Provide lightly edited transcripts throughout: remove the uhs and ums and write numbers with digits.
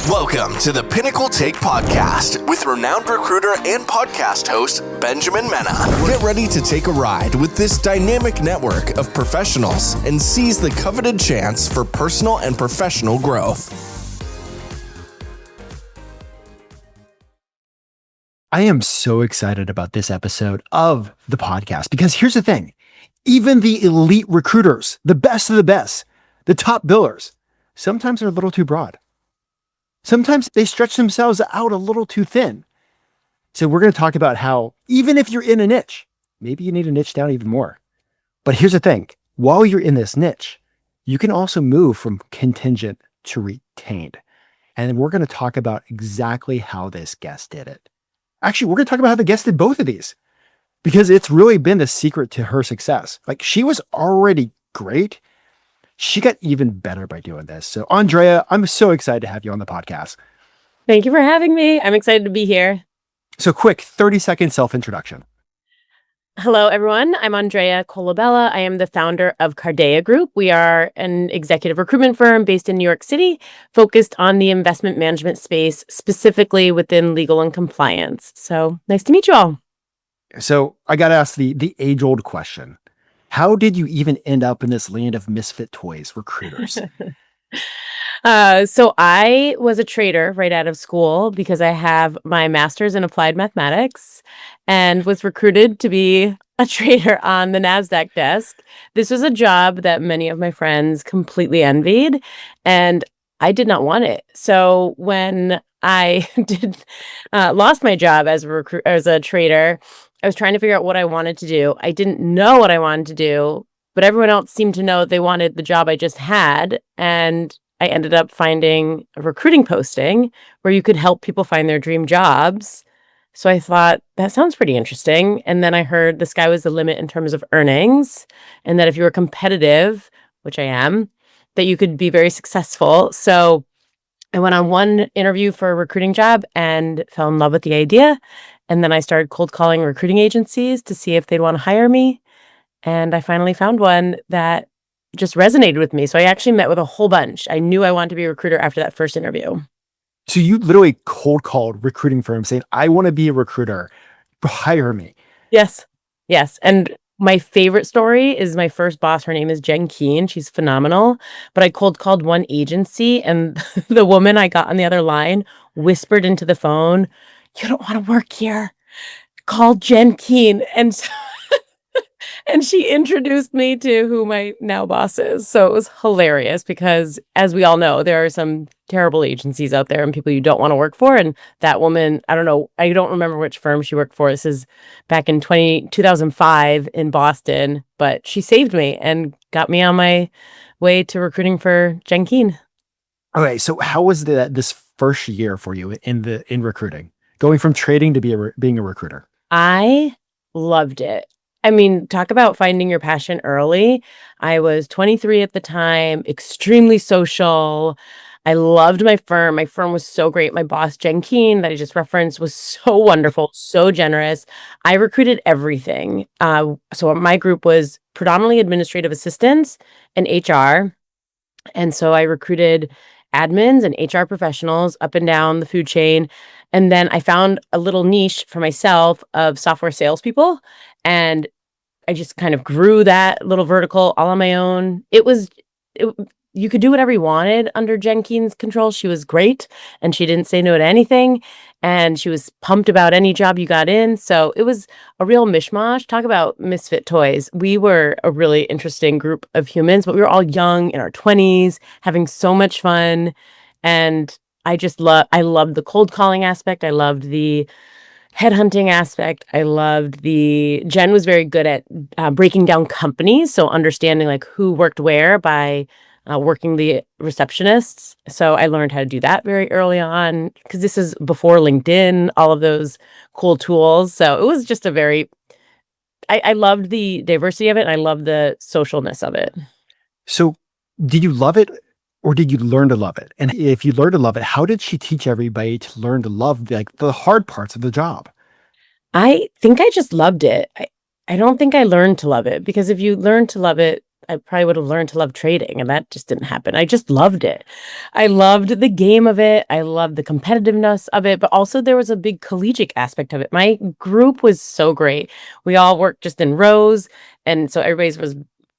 Welcome to the Pinnacle Take Podcast with renowned recruiter and podcast host, Benjamin Mena. Get ready to take a ride with this dynamic network of professionals and seize the coveted chance for personal and professional growth. I am so excited about this episode of the podcast because here's the thing. Even the elite recruiters, the best of the best, the top billers, sometimes they're a little too broad. Sometimes they stretch themselves out a little too thin. So we're going to talk about how even if you're in a niche, maybe you need to niche down even more. But here's the thing. While you're in this niche, you can also move from contingent to retained. And we're going to talk about exactly how this guest did it. Actually, we're going to talk about how the guest did both of these because it's really been the secret to her success. Like, she was already great. She got even better by doing this. So Andrea, I'm so excited to have you on the podcast. Thank you for having me. I'm excited to be here. So quick, 30-second self-introduction. Hello, everyone. I'm Andrea Colabella. I am the founder of Kardea Group. We are an executive recruitment firm based in New York City, focused on the investment management space, specifically within legal and compliance. So nice to meet you all. So I got to ask the age-old question. How did you even end up in this land of misfit toys recruiters? So I was a trader right out of school because I have my master's in applied mathematics and was recruited to be a trader on the NASDAQ desk. This was a job that many of my friends completely envied, and I did not want it. So when I lost my job as a trader, I was trying to figure out what I wanted to do. I didn't know what I wanted to do, but everyone else seemed to know they wanted the job I just had. And I ended up finding a recruiting posting where you could help people find their dream jobs. So I thought, that sounds pretty interesting. And then I heard the sky was the limit in terms of earnings, and that if you were competitive, which I am, that you could be very successful. So I went on one interview for a recruiting job and fell in love with the idea. And then I started cold calling recruiting agencies to see if they'd want to hire me. And I finally found one that just resonated with me. So I actually met with a whole bunch. I knew I wanted to be a recruiter after that first interview. So you literally cold called recruiting firms saying, I want to be a recruiter. Hire me. Yes. And my favorite story is my first boss. Her name is Jen Keen. She's phenomenal. But I cold called one agency, and the woman I got on the other line whispered into the phone, "You don't want to work here. Call Jen Keen." And she introduced me to who my now boss is. So it was hilarious because, as we all know, there are some terrible agencies out there and people you don't want to work for. And that woman, I don't remember which firm she worked for. This is back in 2005 in Boston, but she saved me and got me on my way to recruiting for Jen Keen. Okay, so how was this first year for you in recruiting, going from trading to being a recruiter? I loved it. I mean, talk about finding your passion early. I was 23 at the time, extremely social. I loved my firm. My firm was so great. My boss, Jen Keen, that I just referenced, was so wonderful, so generous. I recruited everything. So my group was predominantly administrative assistants and HR. And so I recruited admins and HR professionals up and down the food chain. And then I found a little niche for myself of software salespeople. And I just kind of grew that little vertical all on my own. You could do whatever you wanted under Jen Keen's control. She was great, and she didn't say no to anything. And she was pumped about any job you got in. So it was a real mishmash. Talk about misfit toys. We were a really interesting group of humans, but we were all young in our 20s, having so much fun. And I loved the cold calling aspect. I loved the headhunting aspect. Jen was very good at breaking down companies. So understanding like who worked where by working the receptionists. So I learned how to do that very early on because this is before LinkedIn, all of those cool tools. So it was just I loved the diversity of it, and I loved the socialness of it. So did you love it, or did you learn to love it? And if you learned to love it, how did she teach everybody to learn to love the hard parts of the job? I think I just loved it. I don't think I learned to love it, because if you learn to love it, I probably would have learned to love trading, and that just didn't happen. I just loved it. I loved the game of it. I loved the competitiveness of it, but also there was a big collegiate aspect of it. My group was so great. We all worked just in rows, and so everybody's was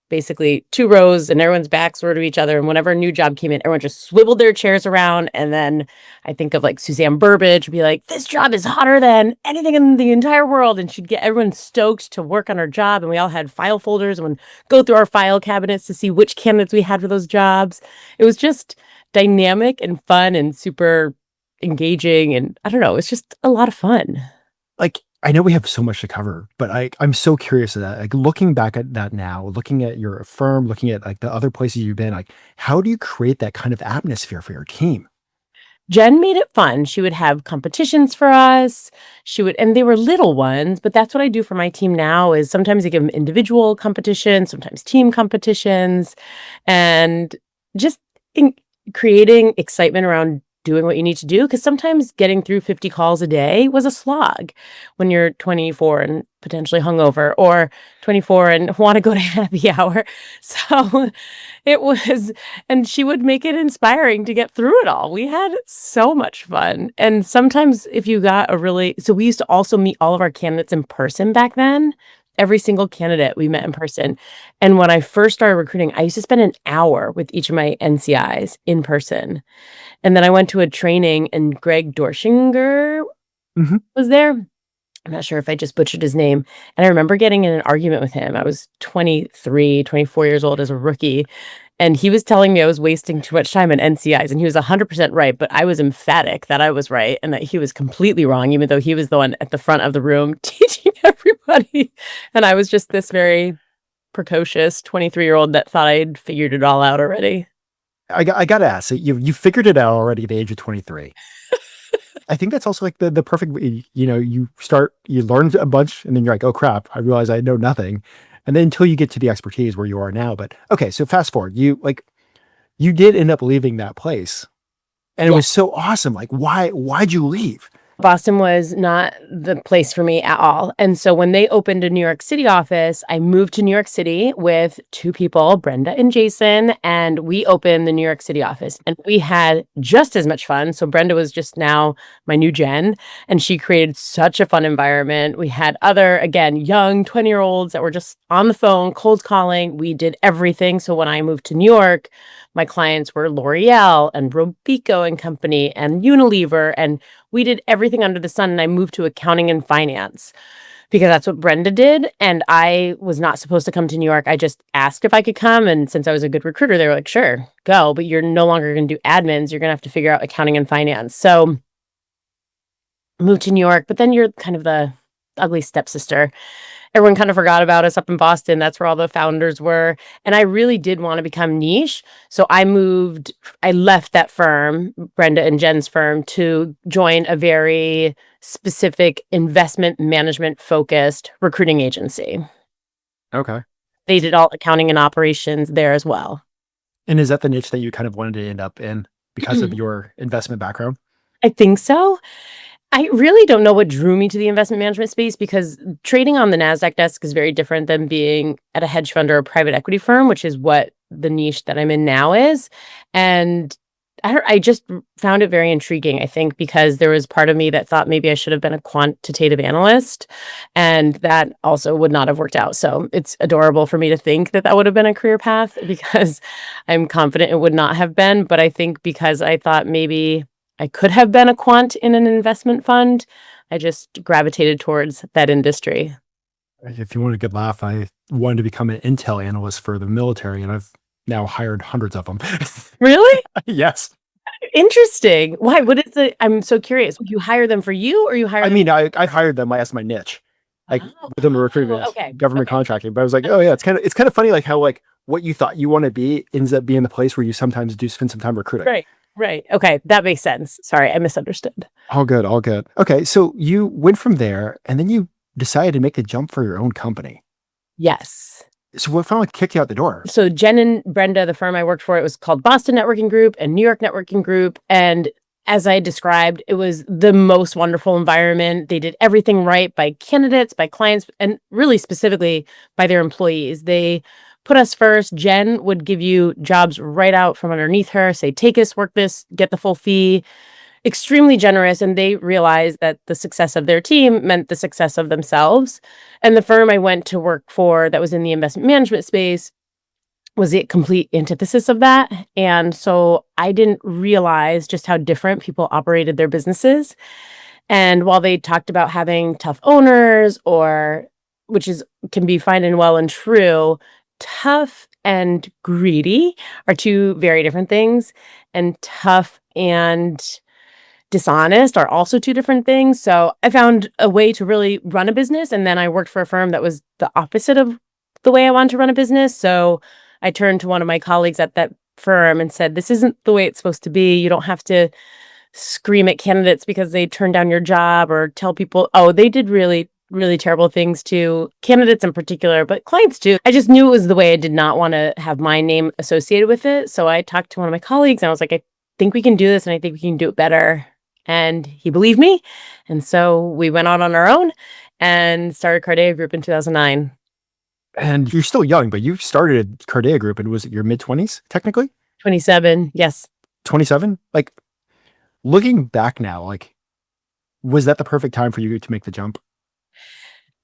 basically 2 rows and everyone's backs were to each other. And whenever a new job came in, everyone just swiveled their chairs around. And then I think of like Suzanne Burbage would be like, this job is hotter than anything in the entire world. And she'd get everyone stoked to work on her job. And we all had file folders and would go through our file cabinets to see which candidates we had for those jobs. It was just dynamic and fun and super engaging. And I don't know, it's just a lot of fun. Like, I know we have so much to cover, but I'm so curious of that. Like looking back at that now, looking at your firm, looking at like the other places you've been, like how do you create that kind of atmosphere for your team? Jen made it fun. She would have competitions for us. And they were little ones, but that's what I do for my team now is sometimes I give them individual competitions, sometimes team competitions, and just creating excitement around doing what you need to do. Because sometimes getting through 50 calls a day was a slog when you're 24 and potentially hungover, or 24 and want to go to happy hour. So it was, and she would make it inspiring to get through it all. We had so much fun. And sometimes if you got so we used to also meet all of our candidates in person back then. Every single candidate we met in person. And when I first started recruiting, I used to spend an hour with each of my NCIs in person. And then I went to a training and Greg Dorschinger was there. I'm not sure if I just butchered his name. And I remember getting in an argument with him. I was 23, 24 years old as a rookie. And he was telling me I was wasting too much time on NCIs. And he was 100% right. But I was emphatic that I was right and that he was completely wrong, even though he was the one at the front of the room teaching everybody. And I was just this very precocious 23-year-old that thought I'd figured it all out already. I got to ask, so you figured it out already at the age of 23. I think that's also like the perfect, you learn a bunch and then you're like, oh crap, I realize I know nothing. And then until you get to the expertise where you are now. But okay, so fast forward, you did end up leaving that place and it was so awesome. Like, why'd you leave? Boston was not the place for me at all. And so when they opened a New York City office, I moved to New York City with 2 people, Brenda and Jason, and we opened the New York City office. And we had just as much fun. So Brenda was just now my new Jen, and she created such a fun environment. We had other, again, young 20-year-olds that were just on the phone, cold calling. We did everything. So when I moved to New York, my clients were L'Oreal and Robico and Company and Unilever, and we did everything under the sun. And I moved to accounting and finance because that's what Brenda did. And I was not supposed to come to New York. I just asked if I could come. And since I was a good recruiter, they were like, sure, go. But you're no longer going to do admins. You're going to have to figure out accounting and finance. So moved to New York, but then you're kind of the ugly stepsister. Everyone kind of forgot about us up in Boston. That's where all the founders were. And I really did want to become niche. So I left that firm, Brenda and Jen's firm, to join a very specific investment management focused recruiting agency. Okay. They did all accounting and operations there as well. And is that the niche that you kind of wanted to end up in because of your investment background? I think so. I really don't know what drew me to the investment management space because trading on the NASDAQ desk is very different than being at a hedge fund or a private equity firm, which is what the niche that I'm in now is. And I just found it very intriguing, I think, because there was part of me that thought maybe I should have been a quantitative analyst, and that also would not have worked out. So it's adorable for me to think that would have been a career path because I'm confident it would not have been. But I think because I thought maybe I could have been a quant in an investment fund, I just gravitated towards that industry. If you want a good laugh, I wanted to become an intel analyst for the military, and I've now hired hundreds of them. Really? Yes. Interesting. Why? I'm so curious. You hire them for you or you hire them? I hired them. That's my niche. Like within the recruitment, government contracting. But I was like, oh yeah, it's kind of funny, like how like what you thought you want to be ends up being the place where you sometimes do spend some time recruiting. Right. Okay. That makes sense. Sorry, I misunderstood. All good. Okay. So you went from there and then you decided to make the jump for your own company. Yes. So what finally kicked you out the door? So Jen and Brenda, the firm I worked for, it was called Boston Networking Group and New York Networking Group. And as I described, it was the most wonderful environment. They did everything right by candidates, by clients, and really specifically by their employees. They put us first. Jen would give you jobs right out from underneath her, say, take this, work this, get the full fee. Extremely generous. And they realized that the success of their team meant the success of themselves. And the firm I went to work for that was in the investment management space was the complete antithesis of that. And so I didn't realize just how different people operated their businesses. And while they talked about having tough owners, can be fine and well and true, tough and greedy are two very different things. And tough and dishonest are also two different things. So I found a way to really run a business. And then I worked for a firm that was the opposite of the way I wanted to run a business. So I turned to one of my colleagues at that firm and said, this isn't the way it's supposed to be. You don't have to scream at candidates because they turned down your job or tell people, oh, they did really, really terrible things to candidates in particular, but clients too. I just knew it was the way. I did not want to have my name associated with it. So I talked to one of my colleagues and I was like, I think we can do this and I think we can do it better. And he believed me. And so we went out on our own and started Kardea Group in 2009. And you're still young, but you started Kardea Group and was it your mid-20s technically? 27, yes. 27? Like, looking back now, like, was that the perfect time for you to make the jump?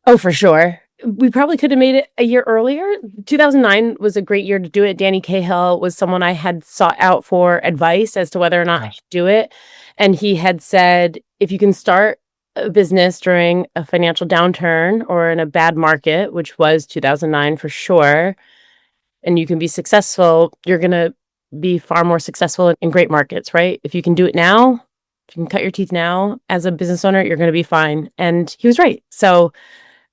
Oh, for sure. We probably could have made it a year earlier. 2009 was a great year to do it. Danny Cahill was someone I had sought out for advice as to whether or not I should do it. And he had said, if you can start a business during a financial downturn or in a bad market, which was 2009 for sure, and you can be successful, you're going to be far more successful in great markets, right? If you can do it now, if you can cut your teeth now as a business owner, you're going to be fine. And he was right. So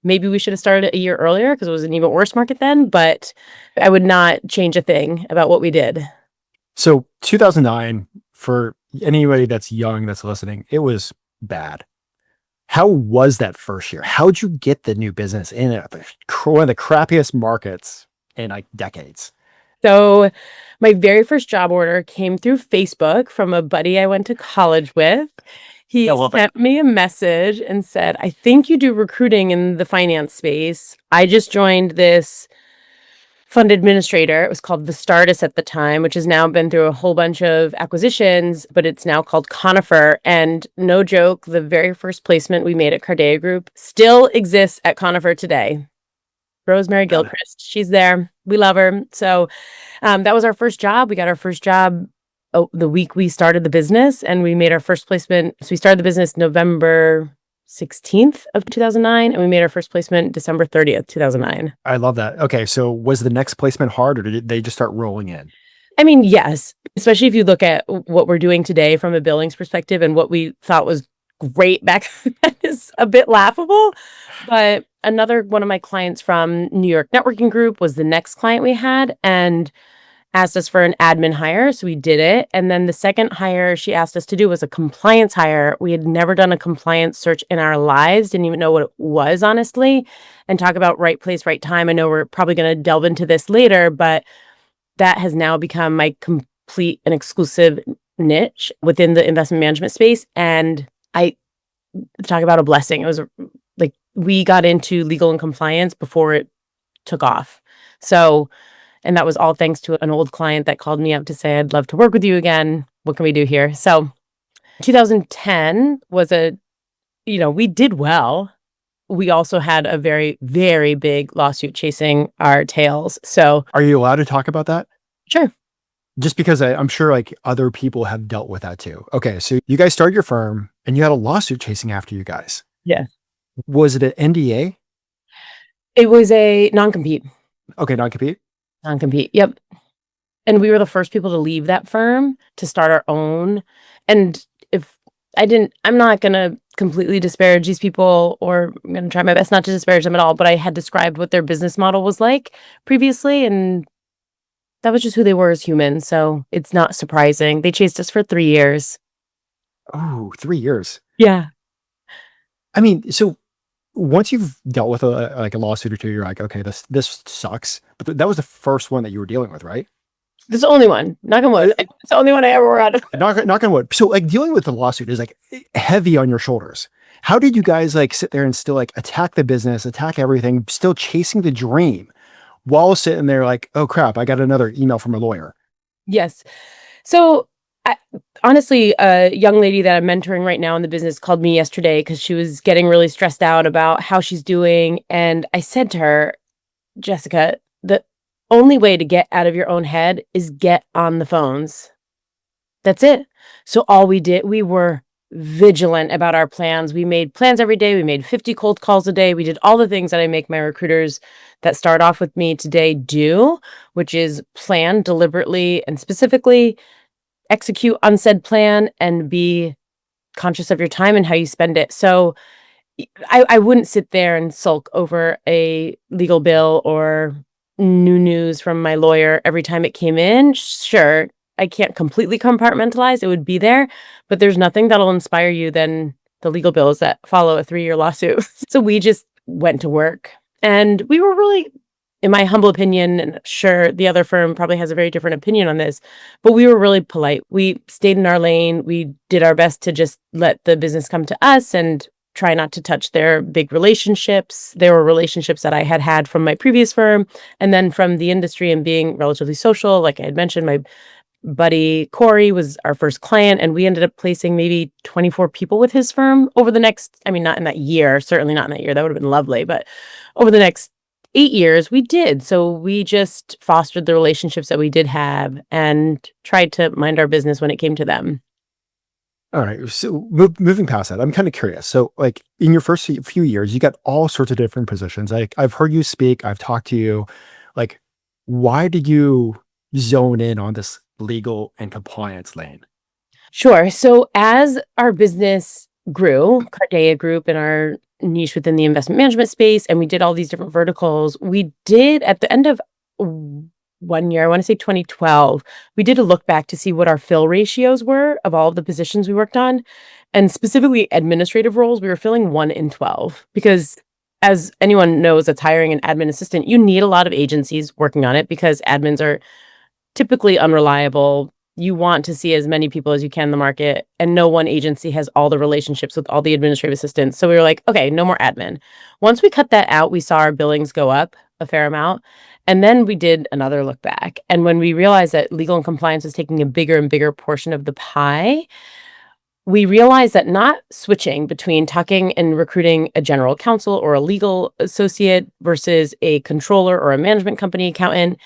maybe we should have started it a year earlier because it was an even worse market then, but I would not change a thing about what we did. So 2009, for anybody that's young that's listening, it was bad. How was that first year? How'd you get the new business in one of the crappiest markets in like decades? So my very first job order came through Facebook from a buddy I went to college with. He sent me a message and said, I think you do recruiting in the finance space. I just joined this fund administrator. It was called Vistardis at the time, which has now been through a whole bunch of acquisitions, but it's now called Conifer. And no joke, the very first placement we made at Kardea Group still exists at Conifer today. Rosemary Gilchrist. She's there. We love her. So that was our first job. We got our first job the week we started the business, and we made our first placement. So we started the business November 16th of 2009, and we made our first placement December 30th, 2009. I love that. Okay, so was the next placement hard, or did they just start rolling in? I mean, yes, especially if you look at what we're doing today from a billings perspective, and what we thought was great back then is a bit laughable. But another one of my clients from New York Networking Group was the next client we had, and asked us for an admin hire. So we did it. And then the second hire she asked us to do was a compliance hire. We had never done a compliance search in our lives, didn't even know what it was, honestly. And talk about right place, right time. I know we're probably going to delve into this later, but that has now become my complete and exclusive niche within the investment management space. And I talk about a blessing. It was like we got into legal and compliance before it took off. So, and that was all thanks to an old client that called me up to say, I'd love to work with you again. What can we do here? So 2010 was we did well. We also had a very, very big lawsuit chasing our tails. So are you allowed to talk about that? Sure. Just because I'm sure like other people have dealt with that too. Okay. So you guys started your firm and you had a lawsuit chasing after you guys. Yeah. Was it an NDA? It was a non-compete. Okay. Non-compete? Non-compete. Yep. And we were the first people to leave that firm to start our own. And I'm not going to completely disparage these people, or I'm going to try my best not to disparage them at all, but I had described what their business model was like previously. And that was just who they were as humans. So it's not surprising. They chased us for 3 years. Oh, 3 years. Yeah. I mean, so once you've dealt with a lawsuit or two, you're like, okay, this sucks. But that was the first one that you were dealing with, right? This is the only one. Knock on wood. It's the only one I ever were on. Knock on wood. So like dealing with the lawsuit is like heavy on your shoulders. How did you guys like sit there and still like attack the business, attack everything, still chasing the dream while sitting there like, oh crap, I got another email from a lawyer? Yes. So honestly, a young lady that I'm mentoring right now in the business called me yesterday because she was getting really stressed out about how she's doing. And I said to her, Jessica, the only way to get out of your own head is get on the phones. That's it. So all we did, we were vigilant about our plans. We made plans every day. We made 50 cold calls a day. We did all the things that I make my recruiters that start off with me today do, which is plan deliberately and specifically, execute on said plan, and be conscious of your time and how you spend it. So I wouldn't sit there and sulk over a legal bill or new news from my lawyer every time it came in. Sure, I can't completely compartmentalize. It would be there, but there's nothing that'll inspire you than the legal bills that follow a 3-year lawsuit. So we just went to work, and we were really, in my humble opinion, and sure, the other firm probably has a very different opinion on this, but we were really polite. We stayed in our lane. We did our best to just let the business come to us and try not to touch their big relationships. There were relationships that I had from my previous firm, and then from the industry and being relatively social. Like I had mentioned, my buddy Corey was our first client, and we ended up placing maybe 24 people with his firm over the next, I mean, not in that year, certainly not in that year. That would have been lovely. But over the next 8 years, we did. So we just fostered the relationships that we did have and tried to mind our business when it came to them. All right. So moving past that, I'm kind of curious. So like in your first few years, you got all sorts of different positions. I've heard you speak, I've talked to you. Like, why did you zone in on this legal and compliance lane? Sure. So as our business grew, Kardea Group and our niche within the investment management space, and we did all these different verticals, we did at the end of one year, I want to say 2012, we did a look back to see what our fill ratios were of all of the positions we worked on. And specifically administrative roles, we were filling 1 in 12 because, as anyone knows that's hiring an admin assistant, you need a lot of agencies working on it because admins are typically unreliable. You want to see as many people as you can in the market, and no one agency has all the relationships with all the administrative assistants. So we were like, okay, no more admin. Once we cut that out, we saw our billings go up a fair amount. And then we did another look back. And when we realized that legal and compliance was taking a bigger and bigger portion of the pie, we realized that not switching between talking and recruiting a general counsel or a legal associate versus a controller or a management company accountant,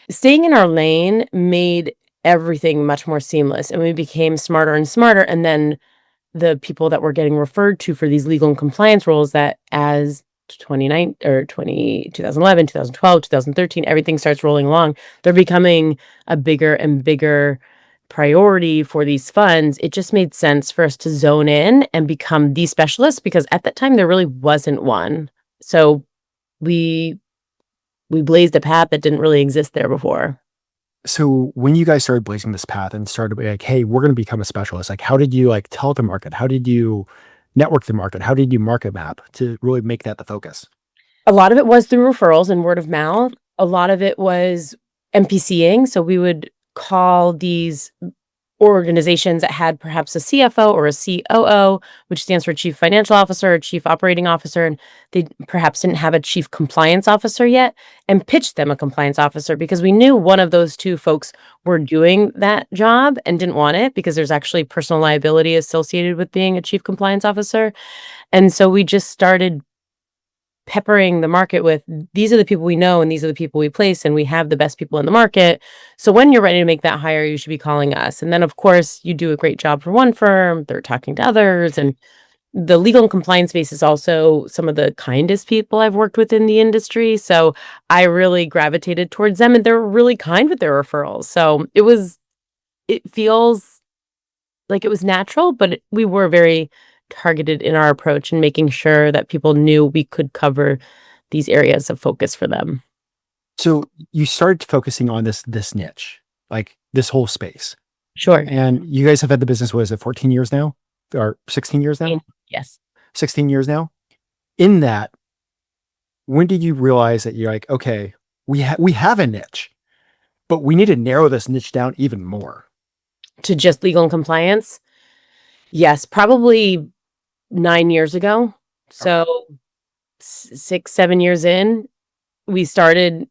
staying in our lane made everything much more seamless. And we became smarter and smarter. And then the people that were getting referred to for these legal and compliance roles, that as 2011, 2012, 2013, everything starts rolling along. They're becoming a bigger and bigger priority for these funds. It just made sense for us to zone in and become the specialist because at that time there really wasn't one. So we blazed a path that didn't really exist there before. So when you guys started blazing this path and started like, hey, we're going to become a specialist, like how did you like tell the market? How did you network the market? How did you market map to really make that the focus? A lot of it was through referrals and word of mouth. A lot of it was MPCing. So we would call these organizations that had perhaps a CFO or a COO, which stands for Chief Financial Officer or Chief Operating Officer, and they perhaps didn't have a Chief Compliance Officer yet, and pitched them a compliance officer because we knew one of those two folks were doing that job and didn't want it because there's actually personal liability associated with being a Chief Compliance Officer. And so we just started peppering the market with, these are the people we know and these are the people we place, and we have the best people in the market. So when you're ready to make that hire, you should be calling us. And then of course you do a great job for one firm, they're talking to others. And the legal and compliance space is also some of the kindest people I've worked with in the industry. So I really gravitated towards them, and they're really kind with their referrals. So it feels like it was natural, but we were very targeted in our approach and making sure that people knew we could cover these areas of focus for them. So you started focusing on this niche, like this whole space. Sure. And you guys have had the business, what is it, 14 years now? Or 16 years now? Yes. 16 years now? In that, when did you realize that you're like, okay, we have a niche, but we need to narrow this niche down even more? To just legal and compliance? Yes, probably 9 years ago. So 6, 7 years in, we started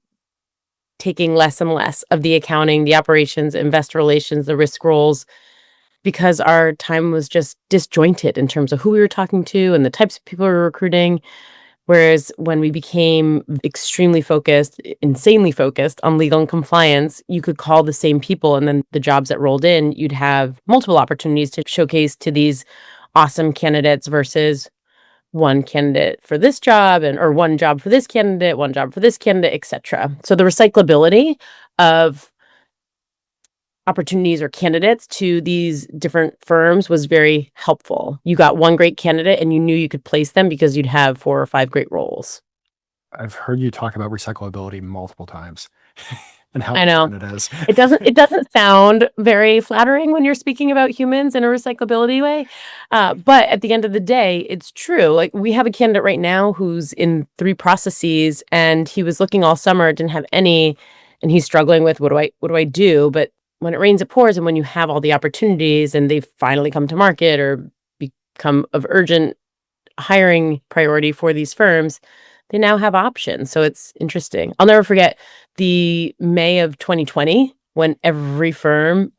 taking less and less of the accounting, the operations, investor relations, the risk roles, because our time was just disjointed in terms of who we were talking to and the types of people we were recruiting. Whereas when we became extremely focused, insanely focused on legal and compliance, you could call the same people, and then the jobs that rolled in, you'd have multiple opportunities to showcase to these awesome candidates versus one candidate for this job or one job for this candidate, one job for this candidate, etc. So the recyclability of opportunities or candidates to these different firms was very helpful. You got one great candidate and you knew you could place them because you'd have 4 or 5 great roles. I've heard you talk about recyclability multiple times and how I know. important it is. It doesn't sound very flattering when you're speaking about humans in a recyclability way. But at the end of the day, it's true. Like, we have a candidate right now who's in 3 processes, and he was looking all summer, didn't have any, and he's struggling with what do I do? But when it rains, it pours. And when you have all the opportunities and they've finally come to market or become of urgent hiring priority for these firms, they now have options. So it's interesting. I'll never forget the May of 2020 when every firm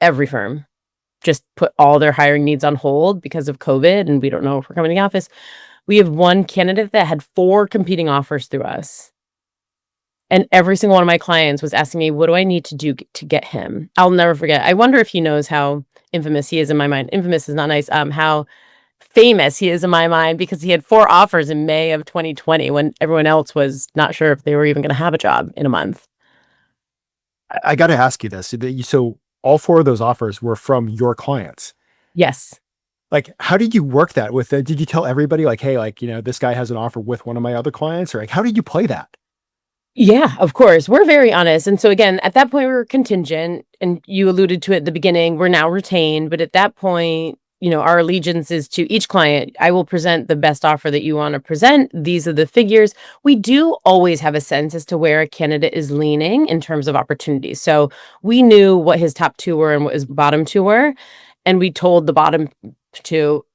just put all their hiring needs on hold because of COVID and we don't know if we're coming to the office. We have one candidate that had 4 competing offers through us. And every single one of my clients was asking me, what do I need to do to get him? I'll never forget. I wonder if he knows how infamous he is in my mind. Infamous is not nice. How famous he is in my mind, because he had 4 offers in May of 2020 when everyone else was not sure if they were even going to have a job in a month. I got to ask you this. So all 4 of those offers were from your clients. Yes. Like, how did you work that with did you tell everybody like, hey, like, this guy has an offer with one of my other clients, or like, how did you play that? Yeah, of course. We're very honest. And so again, at that point we were contingent, and you alluded to it at the beginning, we're now retained. But at that point, our allegiance is to each client. I will present the best offer that you want to present. These are the figures. We do always have a sense as to where a candidate is leaning in terms of opportunities. So we knew what his top 2 were and what his bottom 2 were. And we told the bottom 2,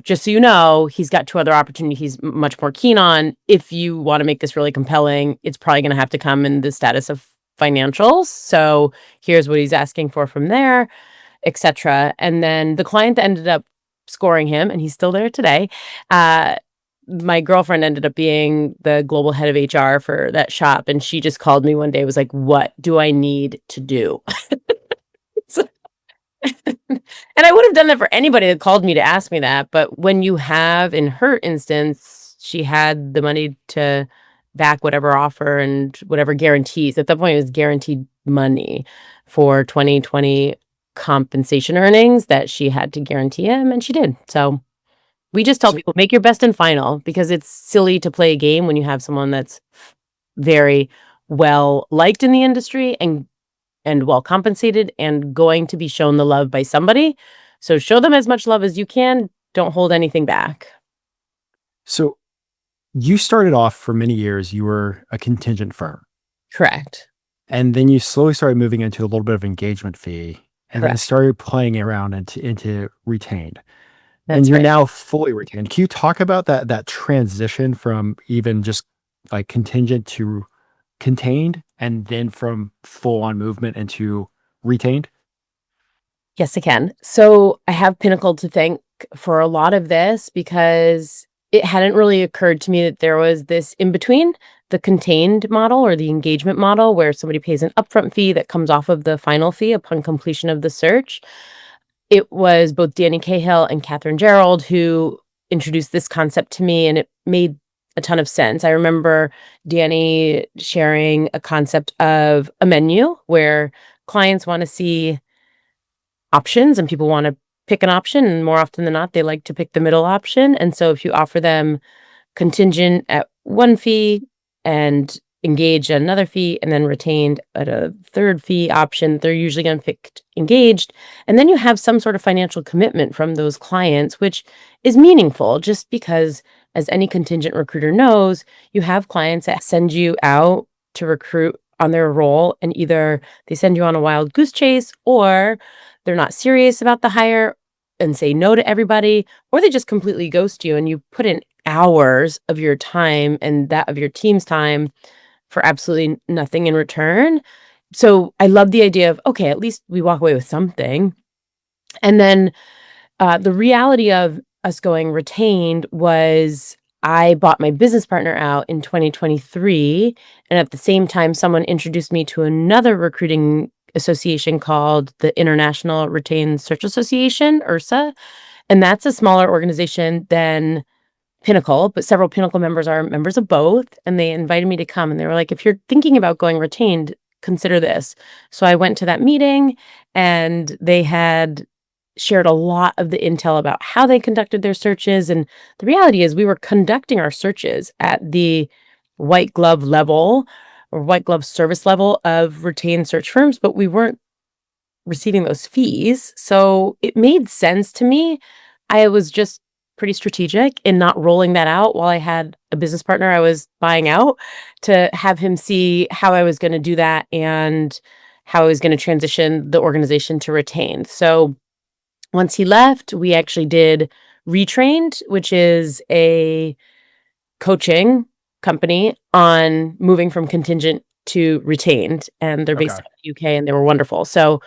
just so you know, he's got 2 other opportunities he's much more keen on. If you want to make this really compelling, it's probably going to have to come in the status of financials. So here's what he's asking for from there, etc. And then the client that ended up scoring him, and he's still there today, my girlfriend ended up being the global head of HR for that shop. And she just called me one day, was like, what do I need to do? And I would have done that for anybody that called me to ask me that. But when you have, in her instance, she had the money to back whatever offer and whatever guarantees. At that point, it was guaranteed money for 2020 compensation earnings that she had to guarantee him, and she did. So we just tell people, make your best and final, because it's silly to play a game when you have someone that's very well liked in the industry and well compensated and going to be shown the love by somebody. So show them as much love as you can. Don't hold anything back. So you started off for many years, you were a contingent firm. Correct. And then you slowly started moving into a little bit of engagement fee, and then started playing around into retained. And you're now fully retained. Can you talk about that transition from even just like contingent to contained, and then from full on movement into retained? Yes, I can. So I have Pinnacle to thank for a lot of this, because it hadn't really occurred to me that there was this in between, the contained model or the engagement model, where somebody pays an upfront fee that comes off of the final fee upon completion of the search. It was both Danny Cahill and Catherine Gerald who introduced this concept to me, and it made a ton of sense. I remember Danny sharing a concept of a menu where clients want to see options and people want to pick an option, and more often than not, they like to pick the middle option. And so if you offer them contingent at one fee and engaged at another fee and then retained at a third fee option, they're usually going to pick engaged. And then you have some sort of financial commitment from those clients, which is meaningful, just because, as any contingent recruiter knows, you have clients that send you out to recruit on their role, and either they send you on a wild goose chase, or they're not serious about the hire and say no to everybody, or they just completely ghost you, and you put in hours of your time and that of your team's time for absolutely nothing in return. So I love the idea of, okay, at least we walk away with something. And then the reality of us going retained was I bought my business partner out in 2023. And at the same time, someone introduced me to another recruiting association called the International Retained Search Association, IRSA. And that's a smaller organization than Pinnacle, but several Pinnacle members are members of both. And they invited me to come. And they were like, if you're thinking about going retained, consider this. So I went to that meeting and they had shared a lot of the intel about how they conducted their searches. And the reality is we were conducting our searches at the white glove level or white glove service level of retained search firms, but we weren't receiving those fees. So it made sense to me. I was just pretty strategic in not rolling that out while I had a business partner I was buying out, to have him see how I was going to do that and how I was going to transition the organization to retained. So once he left, we actually did Retrained, which is a coaching company on moving from contingent to retained. And they're based Okay. out of the UK and they were wonderful. So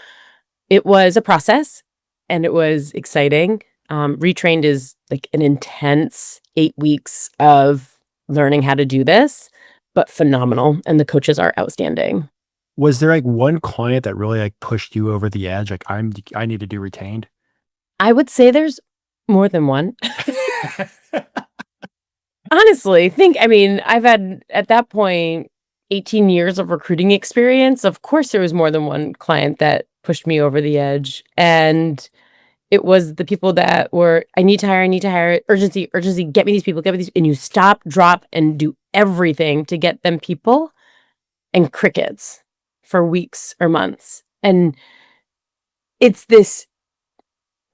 it was a process and it was exciting. Retrained is like an intense 8 weeks of learning how to do this, but phenomenal. And the coaches are outstanding. Was there like one client that really like pushed you over the edge? Like I need to do retained. I would say there's more than one. Honestly, I've had at that point 18 years of recruiting experience. Of course, there was more than one client that pushed me over the edge. And it was the people that were, I need to hire, urgency, get me these people, and you stop, drop, and do everything to get them people, and crickets for weeks or months. And it's this,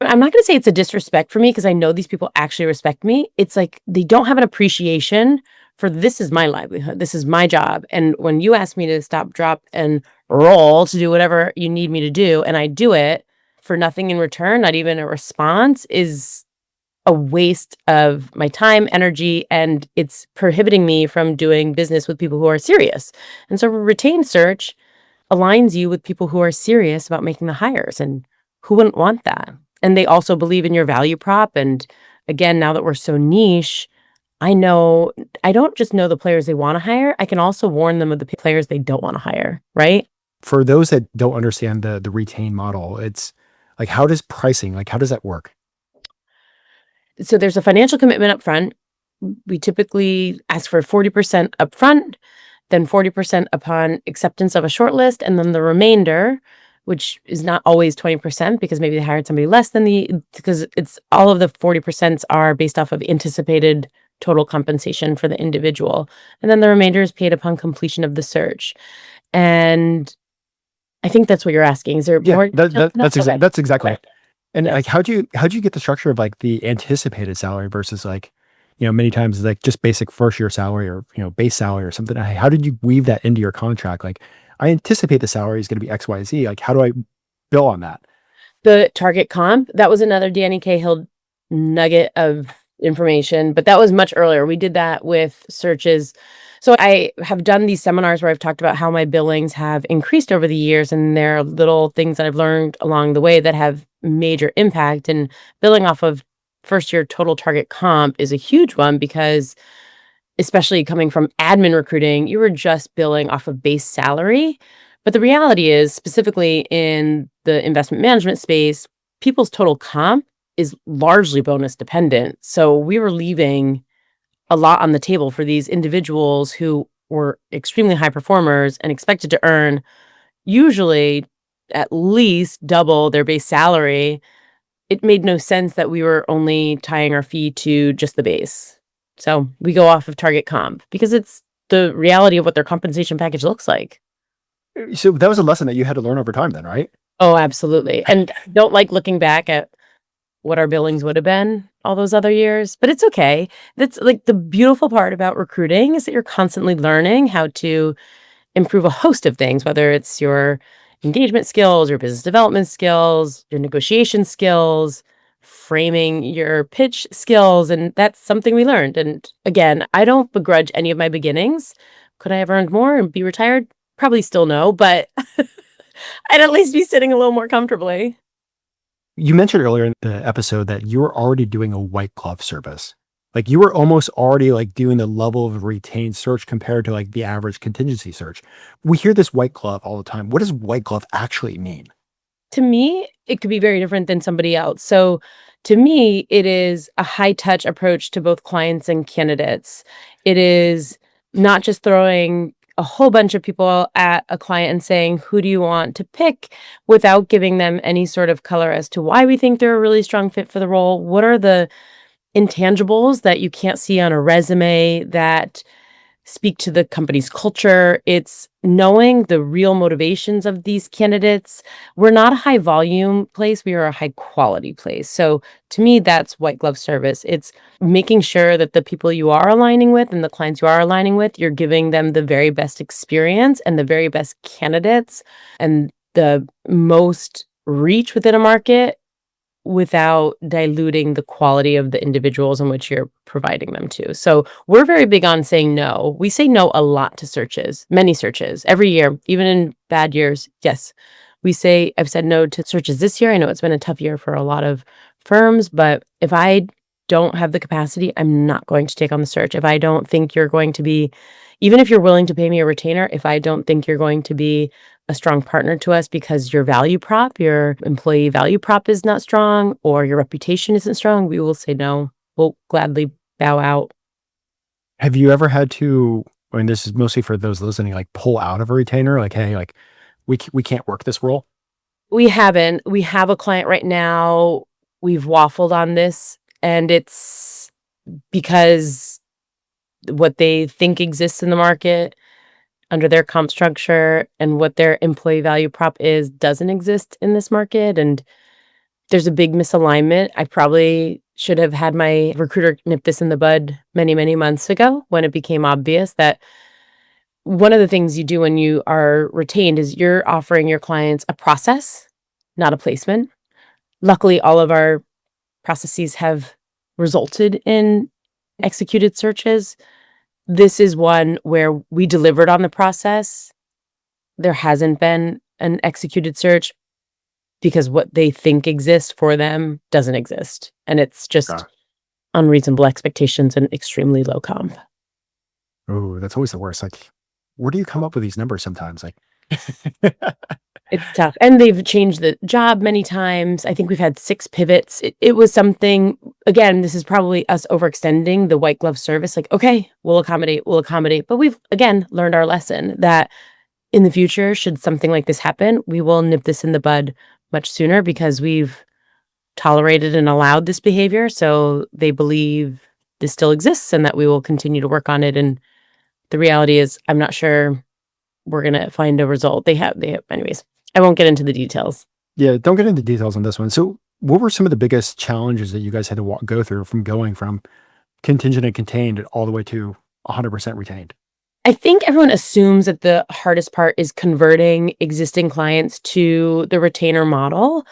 I'm not going to say it's a disrespect for me because I know these people actually respect me. It's like they don't have an appreciation for this is my livelihood. This is my job. And when you ask me to stop, drop, and roll to do whatever you need me to do, and I do it for nothing in return, not even a response, is a waste of my time, energy, and it's prohibiting me from doing business with people who are serious. And so retained search aligns you with people who are serious about making the hires, and who wouldn't want that? And they also believe in your value prop. And again, now that we're so niche, I don't just know the players they want to hire. I can also warn them of the players they don't want to hire, right? For those that don't understand the retain model, it's like, how does that work? So there's a financial commitment up front. We typically ask for 40% up front, then 40% upon acceptance of a shortlist, and then the remainder, which is not always 20% because maybe they hired somebody less than because it's all of the 40% are based off of anticipated total compensation for the individual. And then the remainder is paid upon completion of the search. And I think that's what you're asking. Is there more? That's exactly it. And Yes. like, how'd you get the structure of like the anticipated salary versus like, many times it's like just basic first year salary or, base salary or something. How did you weave that into your contract? Like, I anticipate the salary is going to be X, Y, Z. Like, how do I bill on that? The target comp, that was another Danny Cahill nugget of information, but that was much earlier. We did that with searches. So I have done these seminars where I've talked about how my billings have increased over the years, and there are little things that I've learned along the way that have major impact. And billing off of first year total target comp is a huge one because, especially coming from admin recruiting, you were just billing off of base salary. But the reality is, specifically in the investment management space, people's total comp is largely bonus dependent. So we were leaving a lot on the table for these individuals who were extremely high performers and expected to earn usually at least double their base salary. It made no sense that we were only tying our fee to just the base. So we go off of target comp because it's the reality of what their compensation package looks like. So that was a lesson that you had to learn over time then, right? Oh, absolutely. And don't like looking back at what our billings would have been all those other years, but it's okay. That's like the beautiful part about recruiting is that you're constantly learning how to improve a host of things, whether it's your engagement skills, your business development skills, your negotiation skills, framing your pitch skills. And that's something we learned. And again, I don't begrudge any of my beginnings. Could I have earned more and be retired? Probably still no, but I'd at least be sitting a little more comfortably. You mentioned earlier in the episode that you were already doing a white glove service. Like you were almost already like doing the level of retained search compared to like the average contingency search. We hear this white glove all the time. What does white glove actually mean? To me, it could be very different than somebody else. So to me, it is a high touch approach to both clients and candidates. It is not just throwing a whole bunch of people at a client and saying, who do you want to pick, without giving them any sort of color as to why we think they're a really strong fit for the role. What are the intangibles that you can't see on a resume that speak to the company's culture? It's knowing the real motivations of these candidates. We're not a high volume place. We are a high quality place. So to me, that's white glove service. It's making sure that the people you are aligning with and the clients you are aligning with, you're giving them the very best experience and the very best candidates and the most reach within a market without diluting the quality of the individuals in which you're providing them to. So we're very big on saying no. We say no a lot to searches, many searches, every year, even in bad years. Yes, I've said no to searches this year. I know it's been a tough year for a lot of firms, but if I don't have the capacity, I'm not going to take on the search. If I don't think you're going to be, even if you're willing to pay me a retainer, if I don't think you're going to be a strong partner to us because your employee value prop is not strong or your reputation isn't strong, we will say no. We'll gladly bow out. Have you ever had to, I mean, this is mostly for those listening, like pull out of a retainer? Like, hey, like we can't work this role? We haven't. We have a client right now. We've waffled on this, and it's because what they think exists in the market under their comp structure and what their employee value prop is doesn't exist in this market. And there's a big misalignment. I probably should have had my recruiter nip this in the bud many, many months ago when it became obvious that one of the things you do when you are retained is you're offering your clients a process, not a placement. Luckily, all of our processes have resulted in executed searches. This is one where we delivered on the process. There hasn't been an executed search because what they think exists for them doesn't exist. And it's just unreasonable expectations and extremely low comp. Oh, that's always the worst. Like, where do you come up with these numbers sometimes? Like, It's tough. And they've changed the job many times. I think we've had 6 pivots. It was something, again, this is probably us overextending the white glove service. Like, okay, we'll accommodate. But we've, again, learned our lesson that in the future, should something like this happen, we will nip this in the bud much sooner because we've tolerated and allowed this behavior. So they believe this still exists and that we will continue to work on it. And the reality is, I'm not sure we're going to find a result. They have, anyways. I won't get into the details. Yeah, don't get into details on this one. So what were some of the biggest challenges that you guys had to go through from going from contingent and contained all the way to 100% retained? I think everyone assumes that the hardest part is converting existing clients to the retainer model.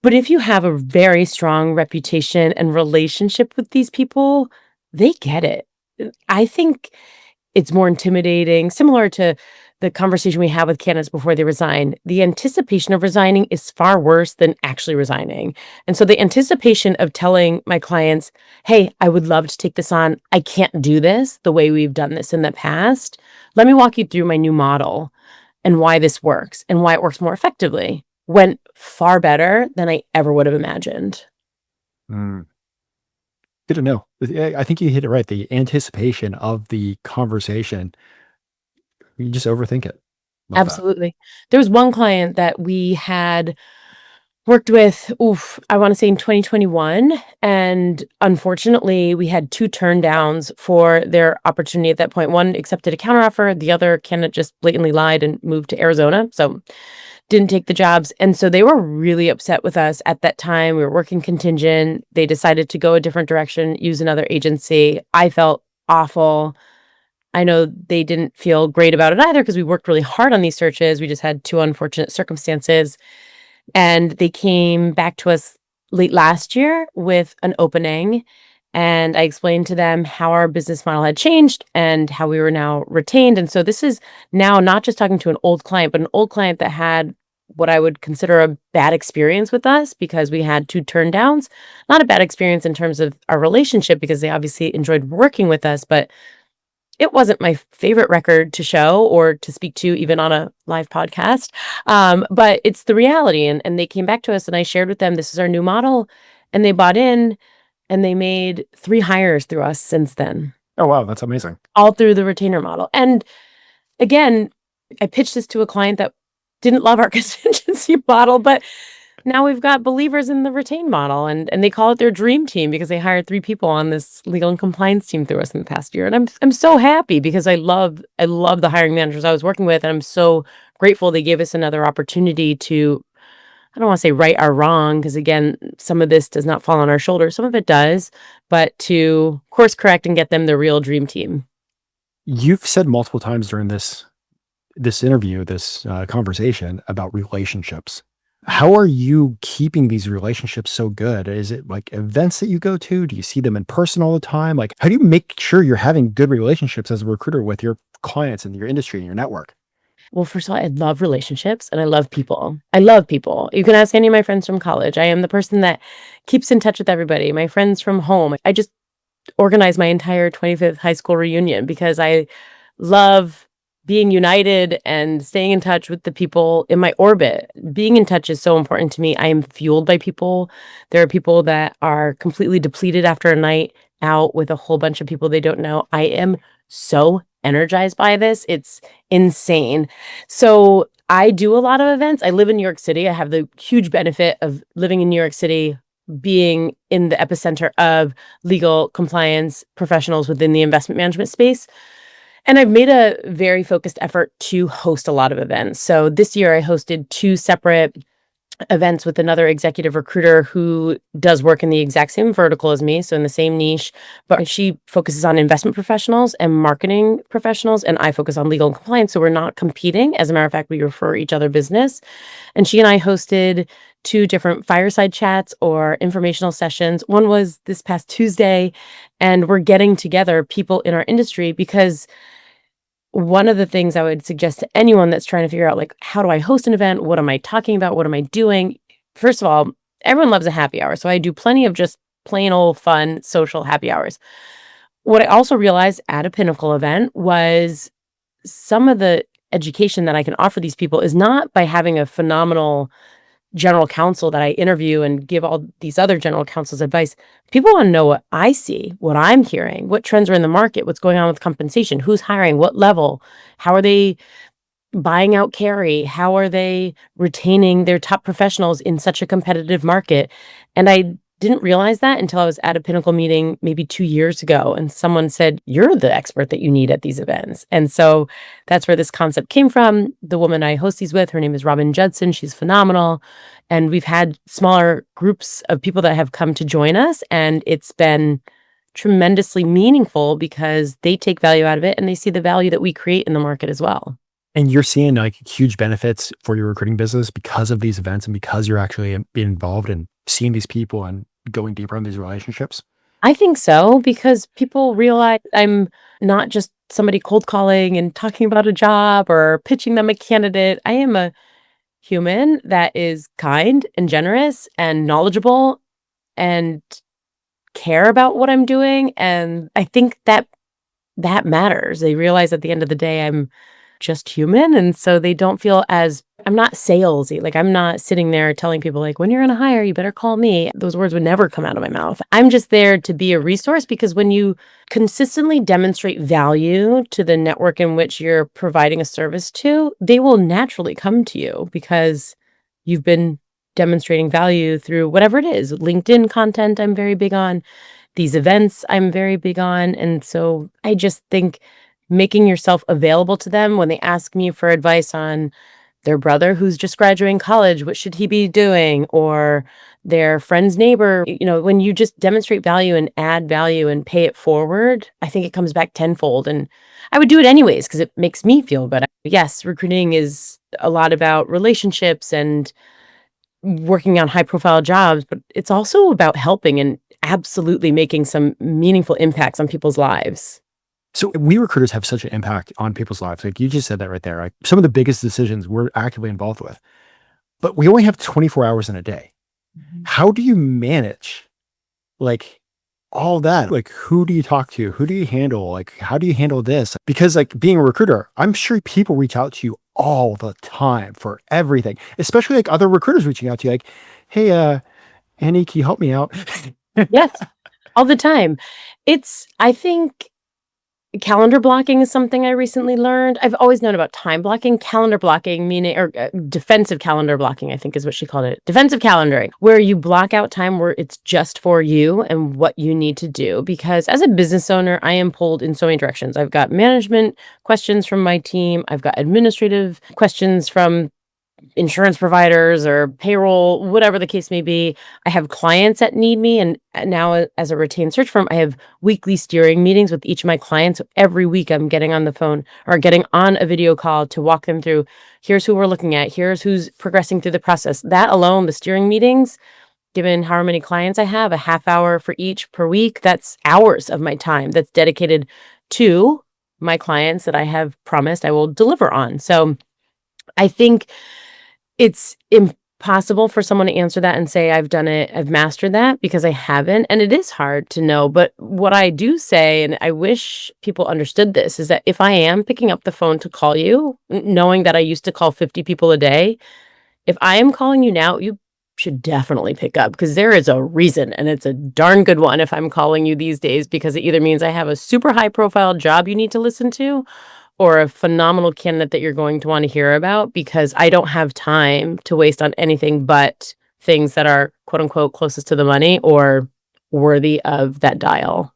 But if you have a very strong reputation and relationship with these people, they get it. I think it's more intimidating, similar to the conversation we have with candidates before they resign. The anticipation of resigning is far worse than actually resigning. And so the anticipation of telling my clients, hey, I would love to take this on. I can't do this the way we've done this in the past. Let me walk you through my new model and why this works and why it works more effectively. Went far better than I ever would have imagined. Good to know. I think you hit it right. The anticipation of the conversation, you just overthink it. Love Absolutely. That. There was one client that we had worked with, I want to say in 2021. And unfortunately, we had 2 turndowns for their opportunity at that point. One accepted a counteroffer. The other candidate just blatantly lied and moved to Arizona. So didn't take the jobs. And so they were really upset with us at that time. We were working contingent. They decided to go a different direction, use another agency. I felt awful. I know they didn't feel great about it either because we worked really hard on these searches. We just had 2 unfortunate circumstances. And they came back to us late last year with an opening. And I explained to them how our business model had changed and how we were now retained. And so this is now not just talking to an old client, but an old client that had what I would consider a bad experience with us because we had 2 turn downs. Not a bad experience in terms of our relationship because they obviously enjoyed working with us, but it wasn't my favorite record to show or to speak to even on a live podcast. But it's the reality. And they came back to us and I shared with them, this is our new model. And they bought in and they made 3 hires through us since then, Oh, wow. That's amazing. all through the retainer model. And again, I pitched this to a client that didn't love our contingency model, but now we've got believers in the retain model and they call it their dream team because they hired 3 people on this legal and compliance team through us in the past year. And I'm so happy because I love the hiring managers I was working with. And I'm so grateful they gave us another opportunity to, I don't want to say right or wrong, because again, some of this does not fall on our shoulders. Some of it does, but to course correct and get them the real dream team. You've said multiple times during this interview, this conversation about relationships. How are you keeping these relationships so good? Is it like events that you go to? Do you see them in person all the time? Like, how do you make sure you're having good relationships as a recruiter with your clients and your industry and your network? Well, first of all, I love relationships and I love people. I love people. You can ask any of my friends from college. I am the person that keeps in touch with everybody. My friends from home. I just organized my entire 25th high school reunion because I love being united and staying in touch with the people in my orbit. Being in touch is so important to me. I am fueled by people. There are people that are completely depleted after a night out with a whole bunch of people they don't know. I am so energized by this. It's insane. So I do a lot of events. I live in New York City. I have the huge benefit of living in New York City, being in the epicenter of legal compliance professionals within the investment management space. And I've made a very focused effort to host a lot of events. So this year I hosted 2 separate events with another executive recruiter who does work in the exact same vertical as me, so in the same niche, but she focuses on investment professionals and marketing professionals, and I focus on legal and compliance, so we're not competing. As a matter of fact, we refer each other business. And she and I hosted 2 different fireside chats or informational sessions. One was this past Tuesday, and we're getting together people in our industry because one of the things I would suggest to anyone that's trying to figure out, like, how do I host an event? What am I talking about? What am I doing? First of all, everyone loves a happy hour. So I do plenty of just plain old fun social happy hours. What I also realized at a Pinnacle event was some of the education that I can offer these people is not by having a phenomenal general counsel that I interview and give all these other general counsels advice. People want to know what I see, what I'm hearing, what trends are in the market, what's going on with compensation, who's hiring, what level, how are they buying out carry, how are they retaining their top professionals in such a competitive market. And I didn't realize that until I was at a Pinnacle meeting maybe 2 years ago. And someone said, you're the expert that you need at these events. And so that's where this concept came from. The woman I host these with, her name is Robin Judson. She's phenomenal. And we've had smaller groups of people that have come to join us. And it's been tremendously meaningful because they take value out of it and they see the value that we create in the market as well. And you're seeing like huge benefits for your recruiting business because of these events and because you're actually being involved and seeing these people and going deeper in these relationships? I think so, because people realize I'm not just somebody cold calling and talking about a job or pitching them a candidate. I am a human that is kind and generous and knowledgeable and care about what I'm doing. And I think that matters. They realize at the end of the day, I'm just human. And so they don't feel as, I'm not salesy. Like, I'm not sitting there telling people, like, when you're going to hire, you better call me. Those words would never come out of my mouth. I'm just there to be a resource, because when you consistently demonstrate value to the network in which you're providing a service to, they will naturally come to you because you've been demonstrating value through whatever it is. LinkedIn content, I'm very big on. These events, I'm very big on. And so I just think making yourself available to them when they ask me for advice on their brother who's just graduating college, what should he be doing? Or their friend's neighbor, when you just demonstrate value and add value and pay it forward, I think it comes back tenfold. And I would do it anyways because it makes me feel good. Yes, recruiting is a lot about relationships and working on high profile jobs, but it's also about helping. And absolutely making some meaningful impacts on people's lives. So we recruiters have such an impact on people's lives. Like you just said that right there. Like some of the biggest decisions we're actively involved with, but we only have 24 hours in a day. How do you manage like all that? Like who do you talk to? Who do you handle? Like how do you handle this? Because like being a recruiter, I'm sure people reach out to you all the time for everything, especially like other recruiters reaching out to you like, hey, Annie, can you help me out? Yes, all the time. I think calendar blocking is something I recently learned. I've always known about time blocking, calendar blocking, meaning, or defensive calendar blocking, I think is what she called it. Defensive calendaring, where you block out time where it's just for you and what you need to do. Because as a business owner, I am pulled in so many directions. I've got management questions from my team. I've got administrative questions from insurance providers or payroll, whatever the case may be. I have clients that need me. And now as a retained search firm, I have weekly steering meetings with each of my clients. So every week I'm getting on the phone or getting on a video call to walk them through, here's who we're looking at, here's who's progressing through the process. That alone, the steering meetings, given how many clients I have, a half hour for each per week, that's hours of my time that's dedicated to my clients that I have promised I will deliver on. So I think it's impossible for someone to answer that and say, I've done it, I've mastered that, because I haven't. And it is hard to know. But what I do say, and I wish people understood this, is that if I am picking up the phone to call you, knowing that I used to call 50 people a day, if I am calling you now, you should definitely pick up, because there is a reason, and it's a darn good one if I'm calling you these days, because it either means I have a super high profile job you need to listen to, or a phenomenal candidate that you're going to want to hear about, because I don't have time to waste on anything but things that are quote unquote closest to the money or worthy of that dial.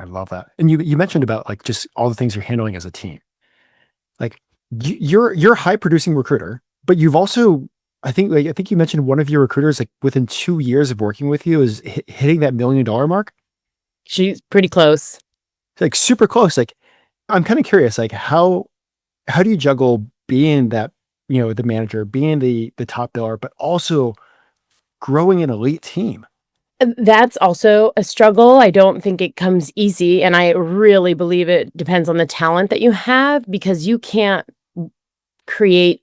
I love that. And you mentioned about like just all the things you're handling as a team. Like you're a high producing recruiter, but you've also, I think you mentioned one of your recruiters, like within 2 years of working with you, is hitting that $1 million mark. She's pretty close. Like super close. Like I'm kind of curious, like how do you juggle being that, the manager, being the top biller, but also growing an elite team? That's also a struggle. I don't think it comes easy. And I really believe it depends on the talent that you have, because you can't create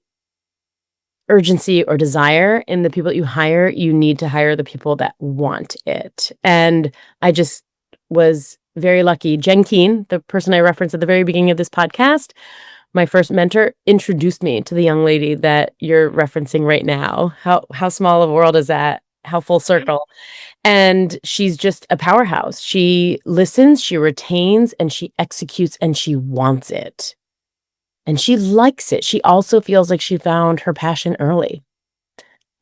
urgency or desire in the people that you hire. You need to hire the people that want it. And I just was very lucky. Jen Keene, the person I referenced at the very beginning of this podcast, my first mentor, introduced me to the young lady that you're referencing right now. How small of a world is that? How full circle. And she's just a powerhouse. She listens, she retains, and she executes, and she wants it. And she likes it. She also feels like she found her passion early.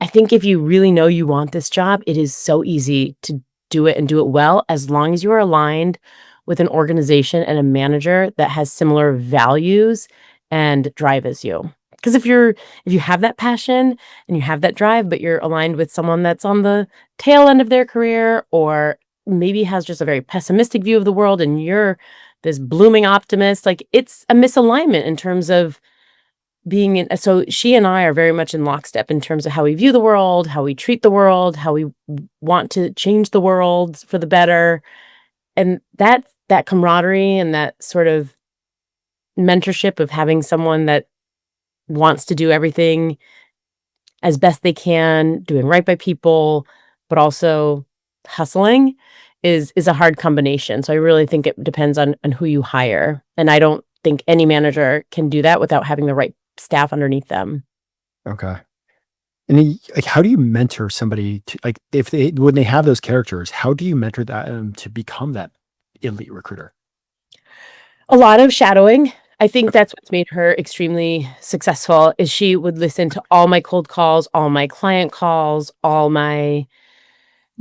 I think if you really know you want this job, it is so easy to do it and do it well, as long as you are aligned with an organization and a manager that has similar values and drive as you. Because if you have that passion and you have that drive, but you're aligned with someone that's on the tail end of their career, or maybe has just a very pessimistic view of the world, and you're this blooming optimist, like it's a misalignment in terms of being in. So she and I are very much in lockstep in terms of how we view the world, how we treat the world, how we want to change the world for the better. And that camaraderie and that sort of mentorship of having someone that wants to do everything as best they can, doing right by people, but also hustling is a hard combination. So I really think it depends on who you hire. And I don't think any manager can do that without having the right staff underneath them. Okay. And like, how do you mentor somebody to, like, when they have those characters, how do you mentor that to become that elite recruiter? A lot of shadowing. I think that's what's made her extremely successful, is she would listen to all my cold calls, all my client calls, all my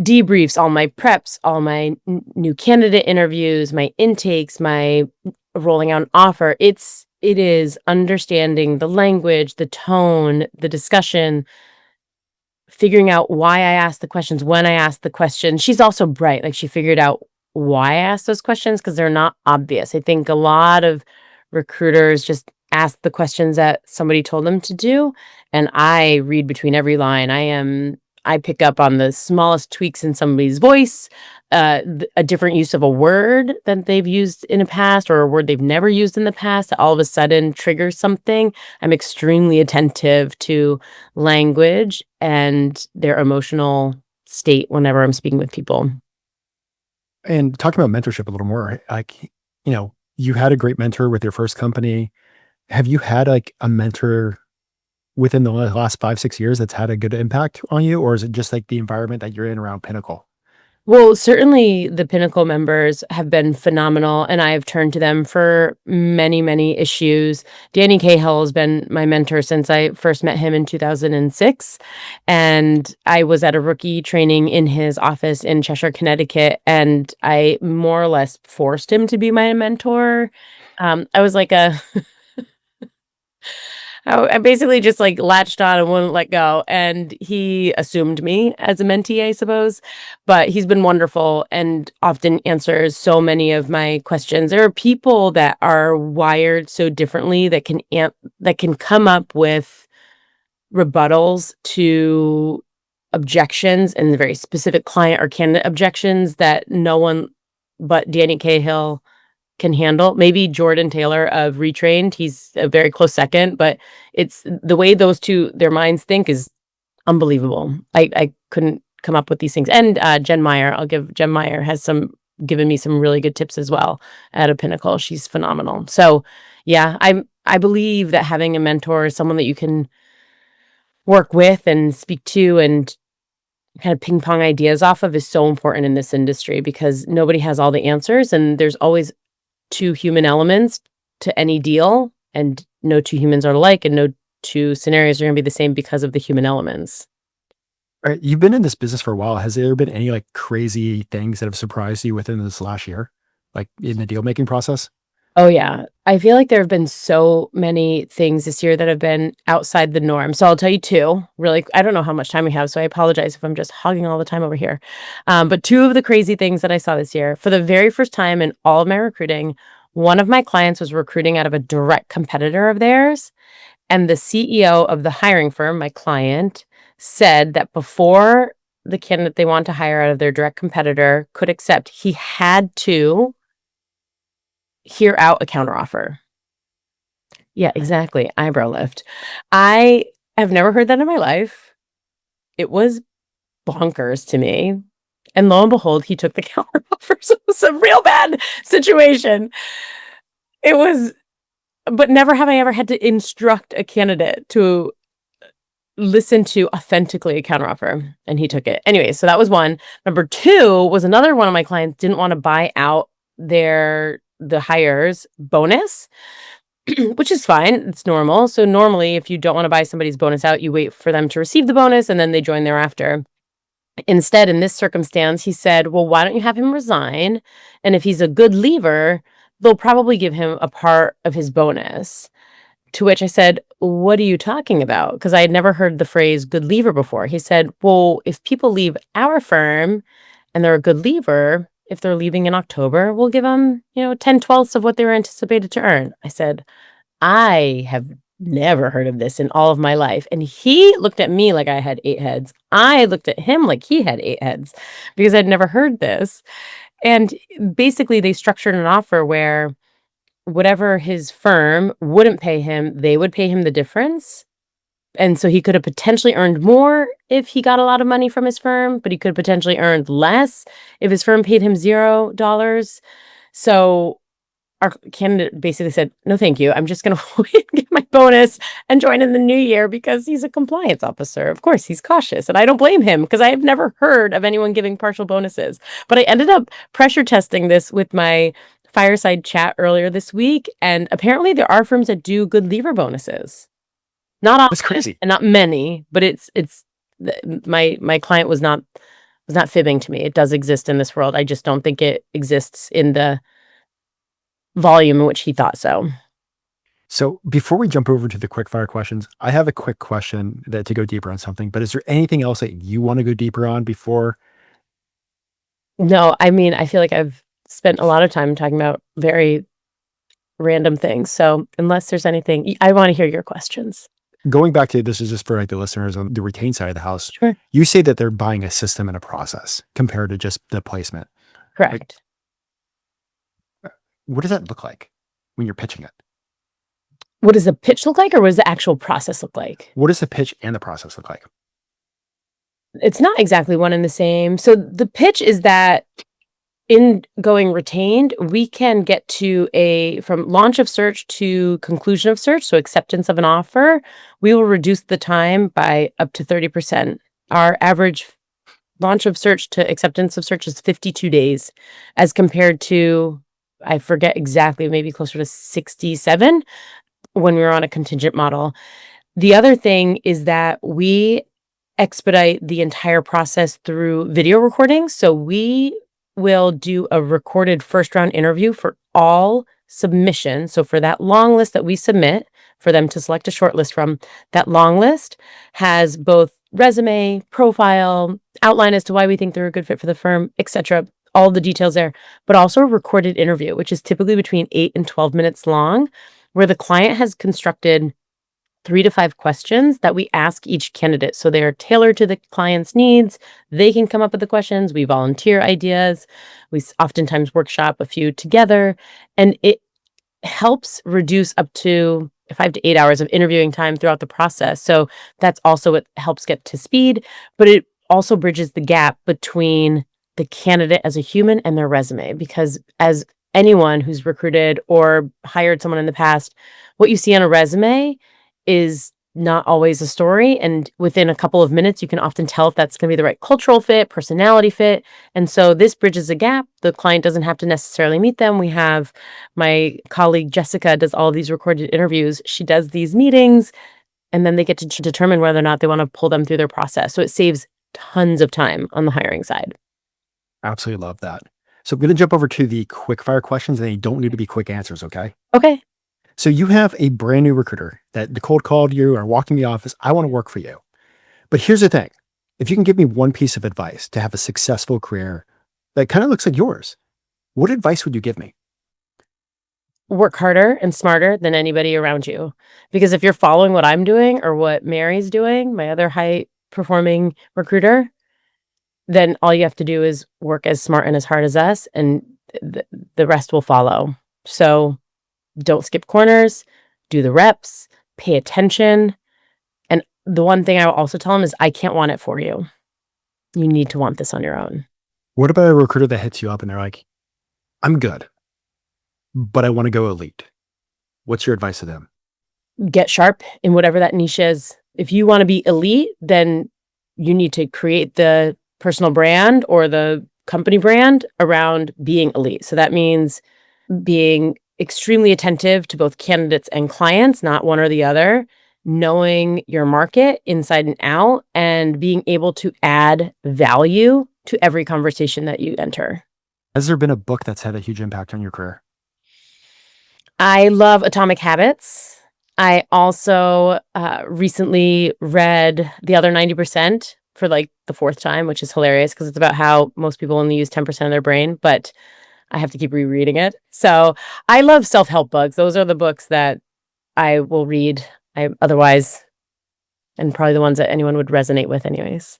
debriefs, all my preps, all my new candidate interviews, my intakes, my rolling out an offer. It is understanding the language, the tone, the discussion, figuring out why I asked the questions, when I asked the questions. She's also bright. Like, she figured out why I asked those questions because they're not obvious. I think a lot of recruiters just ask the questions that somebody told them to do, and I read between every line. I pick up on the smallest tweaks in somebody's voice, a different use of a word that they've used in the past or a word they've never used in the past that all of a sudden triggers something. I'm extremely attentive to language and their emotional state whenever I'm speaking with people. And talking about mentorship a little more, like, you had a great mentor with your first company. Have you had like a mentor within the last 5, 6 years that's had a good impact on you? Or is it just like the environment that you're in around Pinnacle? Well, certainly the Pinnacle members have been phenomenal, and I've turned to them for many, many issues. Danny Cahill has been my mentor since I first met him in 2006, and I was at a rookie training in his office in Cheshire, Connecticut, and I more or less forced him to be my mentor. I was like I basically just like latched on and wouldn't let go. And he assumed me as a mentee, I suppose. But he's been wonderful and often answers so many of my questions. There are people that are wired so differently that can come up with rebuttals to objections and very specific client or candidate objections that no one but Danny Cahill can handle. Maybe Jordan Taylor of Retrained, he's a very close second, but it's the way those two, their minds think is unbelievable. I couldn't come up with these things. And Jen Meyer, Jen Meyer has given me some really good tips as well at a Pinnacle. She's phenomenal. So yeah, I believe that having a mentor is someone that you can work with and speak to and kind of ping pong ideas off of is so important in this industry because nobody has all the answers and there's always two human elements to any deal, and no two humans are alike, and no two scenarios are going to be the same because of the human elements. All right, you've been in this business for a while. Has there been any like crazy things that have surprised you within this last year, like in the deal making process? Oh yeah. I feel like there have been so many things this year that have been outside the norm. So I'll tell you two, really, I don't know how much time we have, so I apologize if I'm just hogging all the time over here. But two of the crazy things that I saw this year, for the very first time in all of my recruiting, one of my clients was recruiting out of a direct competitor of theirs. And the CEO of the hiring firm, my client, said that before the candidate they want to hire out of their direct competitor could accept, he had to hear out a counteroffer. Yeah, exactly. Eyebrow lift. I have never heard that in my life. It was bonkers to me. And lo and behold, he took the counteroffer. So it was a real bad situation. But never have I ever had to instruct a candidate to listen to authentically a counteroffer. And he took it. Anyway, so that was one. Number two was another one of my clients didn't want to buy out the hire's bonus, which is fine. It's normal. So normally if you don't want to buy somebody's bonus out, you wait for them to receive the bonus and then they join thereafter. Instead, in this circumstance, he said, well, why don't you have him resign? And if he's a good leaver, they'll probably give him a part of his bonus. To which I said, what are you talking about? Because I had never heard the phrase good leaver before. He said, well, if people leave our firm and they're a good leaver, if they're leaving in October, we'll give them, 10/12 of what they were anticipated to earn. I said, I have never heard of this in all of my life. And he looked at me like I had 8 heads. I looked at him like he had 8 heads because I'd never heard this. And basically they structured an offer where whatever his firm wouldn't pay him, they would pay him the difference. And so he could have potentially earned more if he got a lot of money from his firm, but he could have potentially earned less if his firm paid him $0. So our candidate basically said, no, thank you. I'm just going to wait and get my bonus and join in the new year because he's a compliance officer. Of course, he's cautious. And I don't blame him because I have never heard of anyone giving partial bonuses. But I ended up pressure testing this with my fireside chat earlier this week. And apparently there are firms that do good leaver bonuses. Not all, That's crazy. and not many, but my client was not fibbing to me. It does exist in this world. I just don't think it exists in the volume in which he thought so. So before we jump over to the quick fire questions, I have a quick question to go deeper on something, but is there anything else that you want to go deeper on before? No, I mean, I feel like I've spent a lot of time talking about very random things. So unless there's anything, I want to hear your questions. Going back to this is just for like the listeners on the retain side of the house. Sure. You say that they're buying a system and a process compared to just the placement. Correct. What does that look like when you're pitching it? What does the pitch look like, or what does the actual process look like? What does the pitch and the process look like? It's not exactly one and the same. So the pitch is that in going retained, we can get to from launch of search to conclusion of search, so acceptance of an offer, we will reduce the time by up to 30%. Our average launch of search to acceptance of search is 52 days, as compared to, I forget exactly, maybe closer to 67 when we were on a contingent model. The other thing is that we expedite the entire process through video recordings. So we will do a recorded first round interview for all submissions. So for that long list that we submit for them to select a short list from, that long list has both resume, profile, outline as to why we think they're a good fit for the firm, etc. All the details there, but also a recorded interview, which is typically between 8 and 12 minutes long, where the client has constructed 3 to 5 questions that we ask each candidate. So they are tailored to the client's needs. They can come up with the questions. We volunteer ideas. We oftentimes workshop a few together, and it helps reduce up to 5 to 8 hours of interviewing time throughout the process. So that's also what helps get to speed, but it also bridges the gap between the candidate as a human and their resume, because as anyone who's recruited or hired someone in the past, what you see on a resume is not always a story. And within a couple of minutes, you can often tell if that's going to be the right cultural fit, personality fit. And so this bridges a gap. The client doesn't have to necessarily meet them. We have my colleague, Jessica, does all of these recorded interviews. She does these meetings, and then they get to determine whether or not they want to pull them through their process. So it saves tons of time on the hiring side. Absolutely love that. So I'm going to jump over to the quick fire questions, and they don't need to be quick answers, okay? Okay. So you have a brand new recruiter that the cold called you or walked in the office. I want to work for you. But here's the thing. If you can give me one piece of advice to have a successful career that kind of looks like yours, what advice would you give me? Work harder and smarter than anybody around you. Because if you're following what I'm doing or what Mary's doing, my other high performing recruiter, then all you have to do is work as smart and as hard as us, and the rest will follow. So don't skip corners, do the reps, pay attention. And the one thing I will also tell them is I can't want it for you. You need to want this on your own. What about a recruiter that hits you up and they're like, I'm good, but I want to go elite? What's your advice to them? Get sharp in whatever that niche is. If you want to be elite, then you need to create the personal brand or the company brand around being elite. So that means being extremely attentive to both candidates and clients, not one or the other, knowing your market inside and out, and being able to add value to every conversation that you enter. Has there been a book that's had a huge impact on your career? I love Atomic Habits. I also recently read The Other 90% for like the 4th time, which is hilarious because it's about how most people only use 10% of their brain, but I have to keep rereading it. So I love self-help books. Those are the books that I will read otherwise, and probably the ones that anyone would resonate with anyways.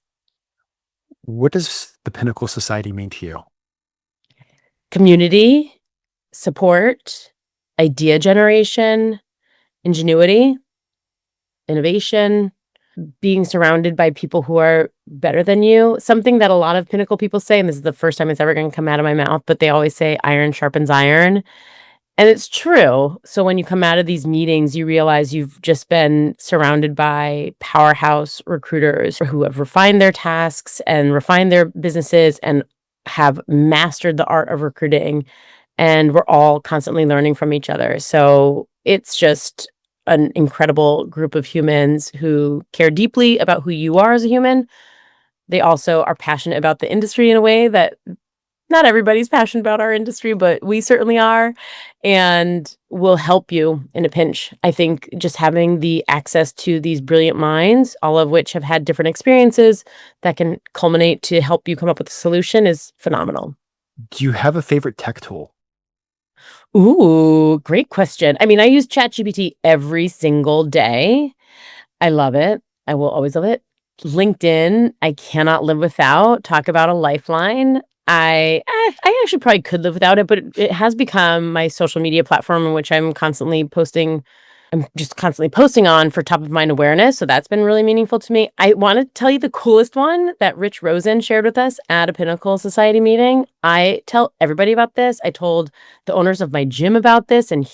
What does the Pinnacle Society mean to you? Community, support, idea generation, ingenuity, innovation, being surrounded by people who are better than you. Something that a lot of Pinnacle people say, and this is the first time it's ever going to come out of my mouth, but they always say iron sharpens iron. And it's true. So when you come out of these meetings, you realize you've just been surrounded by powerhouse recruiters who have refined their tasks and refined their businesses and have mastered the art of recruiting. And we're all constantly learning from each other. So it's just an incredible group of humans who care deeply about who you are as a human. They also are passionate about the industry in a way that not everybody's passionate about our industry, but we certainly are, and will help you in a pinch. I think just having the access to these brilliant minds, all of which have had different experiences that can culminate to help you come up with a solution, is phenomenal. Do you have a favorite tech tool? Ooh, great question. I mean, I use ChatGPT every single day. I love it. I will always love it. LinkedIn, I cannot live without. Talk about a lifeline. I actually probably could live without it, but it has become my social media platform in which I'm constantly posting. I'm just constantly posting on for top of mind awareness. So that's been really meaningful to me. I want to tell you the coolest one that Rich Rosen shared with us at a Pinnacle Society meeting. I tell everybody about this. I told the owners of my gym about this, and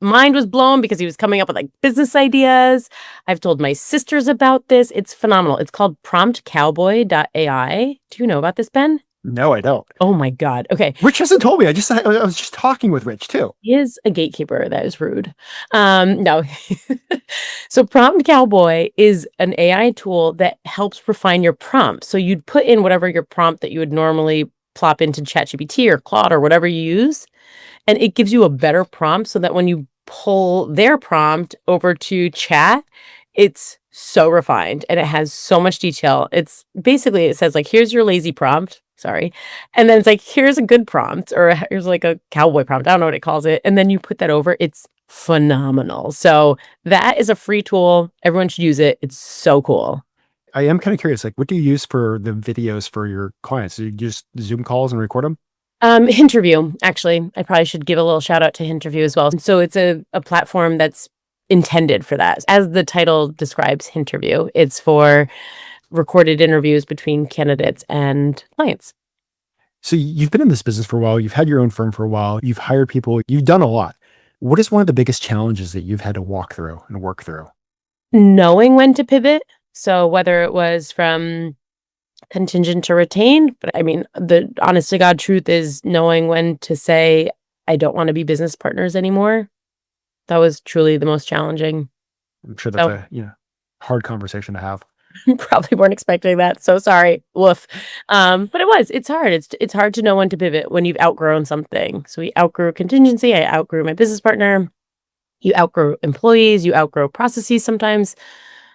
mind was blown because he was coming up with like business ideas. I've told my sisters about this. It's phenomenal. It's called promptcowboy.ai. Do you know about this, Ben? No, I don't. Oh my God. Okay. Rich hasn't told me. I was just talking with Rich too. He is a gatekeeper. That is rude. No. So Prompt Cowboy is an AI tool that helps refine your prompt. So you'd put in whatever your prompt that you would normally plop into ChatGPT or Claude or whatever you use, and it gives you a better prompt so that when you pull their prompt over to chat, it's so refined and it has so much detail. It's basically, it says like, here's your lazy prompt. Sorry. And then it's like, here's a good prompt, or here's like a cowboy prompt. I don't know what it calls it. And then you put that over. It's phenomenal. So that is a free tool. Everyone should use it. It's so cool. I am kind of curious, like what do you use for the videos for your clients? Do you just Zoom calls and record them? Interview, actually. I probably should give a little shout out to Interview as well. So it's a platform that's intended for that. As the title describes, Interview, it's for recorded interviews between candidates and clients. So you've been in this business for a while. You've had your own firm for a while. You've hired people. You've done a lot. What is one of the biggest challenges that you've had to walk through and work through? Knowing when to pivot. So whether it was from contingent to retained, but I mean, the honest to God truth is knowing when to say, I don't want to be business partners anymore. That was truly the most challenging. I'm sure that's a hard conversation to have. Probably weren't expecting that. So sorry. Woof. But it's hard. It's hard to know when to pivot when you've outgrown something. So we outgrew contingency. I outgrew my business partner. You outgrow employees. You outgrow processes sometimes.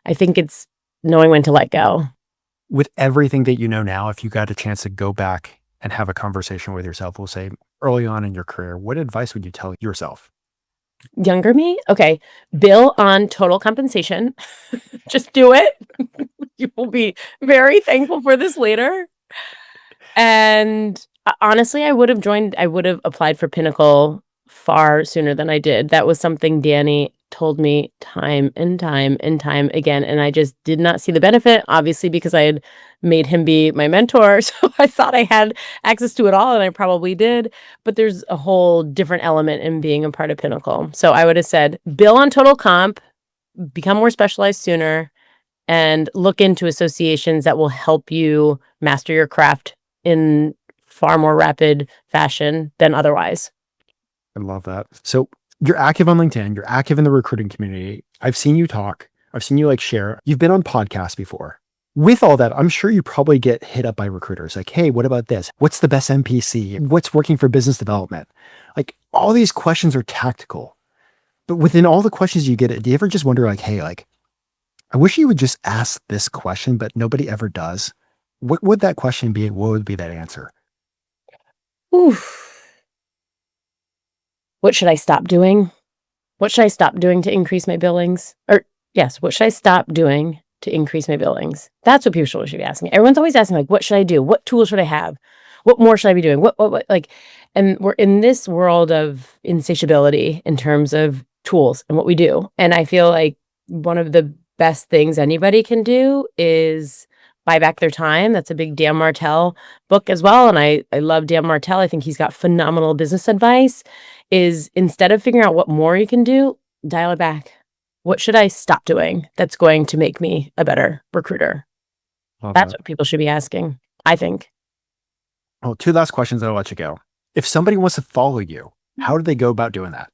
I think it's knowing when to let go. With everything that you know now, if you got a chance to go back and have a conversation with yourself, we'll say early on in your career, what advice would you tell yourself? Younger me? Okay. Bill on total compensation. Just do it. You will be very thankful for this later. And honestly, I would have applied for Pinnacle far sooner than I did. That was something Danny told me time and time and time again. And I just did not see the benefit, obviously, because I had made him be my mentor. So I thought I had access to it all, and I probably did. But there's a whole different element in being a part of Pinnacle. So I would have said, bill on total comp, become more specialized sooner, and look into associations that will help you master your craft in far more rapid fashion than otherwise. I love that. So you're active on LinkedIn. You're active in the recruiting community. I've seen you talk. I've seen you share. You've been on podcasts before. With all that, I'm sure you probably get hit up by recruiters like, hey, what about this? What's the best MPC? What's working for business development? All these questions are tactical. But within all the questions you get, do you ever just wonder hey, I wish you would just ask this question, but nobody ever does. What would that question be? What would be that answer? Oof. What should I stop doing? What should I stop doing to increase my billings? What should I stop doing to increase my billings? That's what people should be asking. Everyone's always asking, what should I do? What tool should I have? What more should I be doing? And we're in this world of insatiability in terms of tools and what we do. And I feel like one of the best things anybody can do is buy back their time. That's a big Dan Martell book as well. And I love Dan Martell. I think he's got phenomenal business advice. Is instead of figuring out what more you can do, dial it back. What should I stop doing that's going to make me a better recruiter? That's what people should be asking, I think. Well, two last questions, and I'll let you go. If somebody wants to follow you, how do they go about doing that?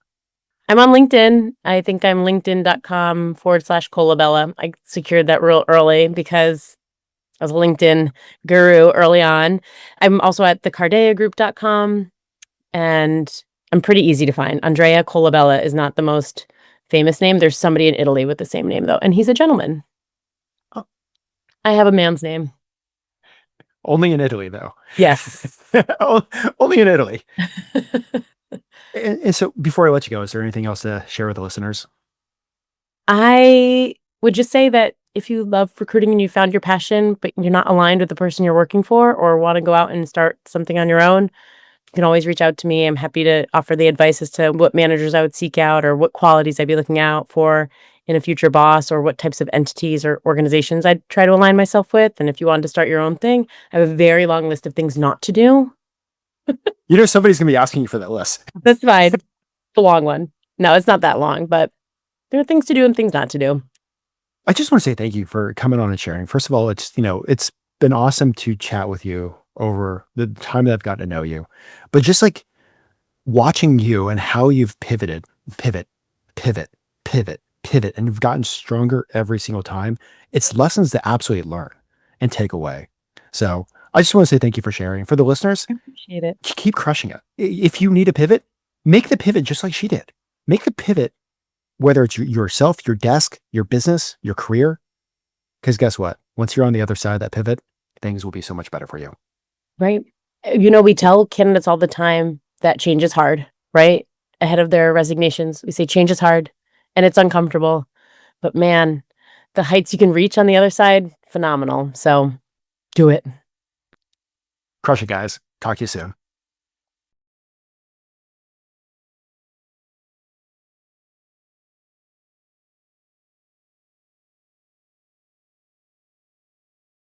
I'm on LinkedIn. I think I'm linkedin.com/Colabella. I secured that real early because I was a LinkedIn guru early on. I'm also at the KardeaGroup.com, and I'm pretty easy to find. Andrea Colabella is not the most famous name. There's somebody in Italy with the same name, though, and he's a gentleman. Oh. I have a man's name. Only in Italy, though. Yes. Only in Italy. And so before I let you go, is there anything else to share with the listeners? I would just say that if you love recruiting and you found your passion, but you're not aligned with the person you're working for or want to go out and start something on your own, you can always reach out to me. I'm happy to offer the advice as to what managers I would seek out or what qualities I'd be looking out for in a future boss or what types of entities or organizations I'd try to align myself with. And if you wanted to start your own thing, I have a very long list of things not to do. Somebody's going to be asking you for that list. That's fine. The long one. No, it's not that long, but there are things to do and things not to do. I just want to say thank you for coming on and sharing. First of all, it's been awesome to chat with you over the time that I've gotten to know you. But just like watching you and how you've pivot, and you've gotten stronger every single time. It's lessons to absolutely learn and take away. So I just want to say thank you for sharing. For the listeners, I appreciate it. keep crushing it. If you need a pivot, make the pivot just like she did. Make the pivot, whether it's yourself, your desk, your business, your career. Because guess what? Once you're on the other side of that pivot, things will be so much better for you. Right. We tell candidates all the time that change is hard, right? Ahead of their resignations, we say change is hard and it's uncomfortable. But man, the heights you can reach on the other side, phenomenal. So do it. Crush it, guys. Talk to you soon.